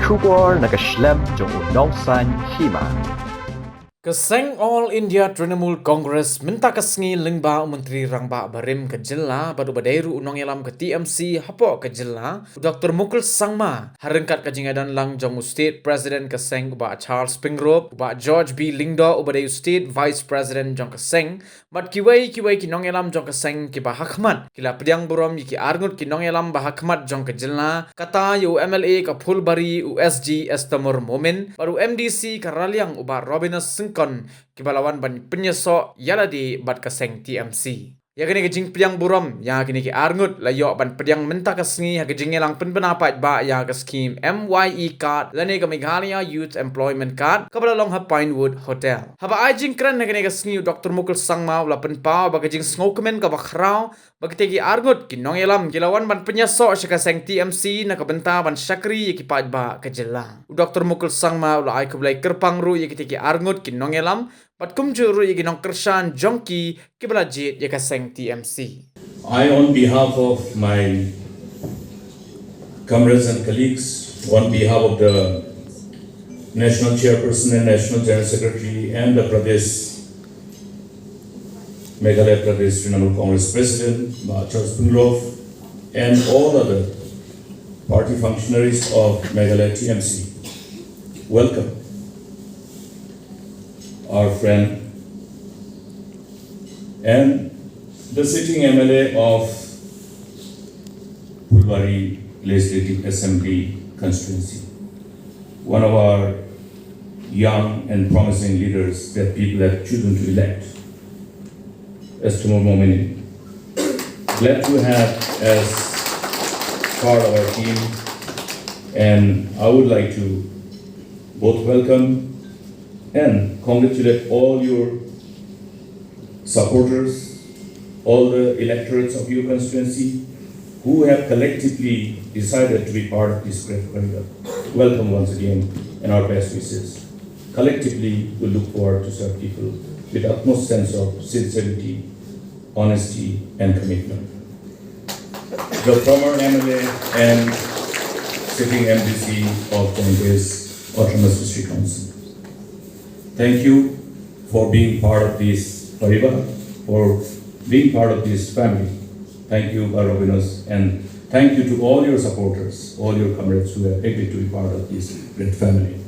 Shubor nakaslem jong unongsan Hima. Keseng All India Trinamool Congress minta kesengi lingba Menteri Rangba Barim ke Jilla badu badairu unong yalam ke TMC hapo ke Jilla Dr. Mukul Sangma harengkat ke jingadan lang jong State President Keseng uba Charles Pingrop uba George B. Lingdo uba dayu State Vice President jong Keseng mat kiwai kinong yalam jong Keseng ki Bahakmat kila pediang burom ki Arngut kinong yalam Bahakmat jong ke Jilla kata yu MLA ke Phulbari USG Estamur Mominin baru MDC ke Raliang uba Robinius Syngkon kibalawan ban Pynïasnoh yala di bat Keseng TMC. Ya kini kejing pediang buram ya kini ki Arngut layo ban pediang menta kesengi ha kejing elang penpenapat ba ya ke scheme MYE card lani ke Meghalaya Youth Employment Card kabala long ha Pinewood Hotel. Haba ajing keren ha kini kesengi Dr. Mukul Sangma ula penpau ba kejing sngokemen ka bakrau ba ketegi Arngut kinong elam kilawan ban Pynïasnoh sa Keseng TMC na kabenta ban syakri ki pat ba ke Jilla. Dr. Mukul Sangma ula ay kublay kerpang ru ya ketegi Arngut kinong elam Pat kumjuru iginong kersan jongki kibalajit ya Keseng TMC. I, on behalf of my comrades and colleagues, on behalf of the National Chairperson and National General Secretary and the Meghalaya Pradesh Trinamool Congress President, Charles Pingrop, and all other party functionaries of Meghalaya TMC, welcome our friend and the sitting MLA of Phulbari Legislative Assembly constituency, one of our young and promising leaders that people have chosen to elect, Estamur Mominin. Glad to have as part of our team, and I would like to both welcome and congratulate all your supporters, all the electorates of your constituency who have collectively decided to be part of this great corridor. Welcome once again and our best wishes. Collectively, we look forward to serve people with utmost sense of sincerity, honesty and commitment. The former MLA and sitting MDC of Congress Autonomous District Council. Thank you for being part of this parivar, for being part of this family. Thank you, Robinius, and thank you to all your supporters, all your comrades who have agreed to be part of this great family.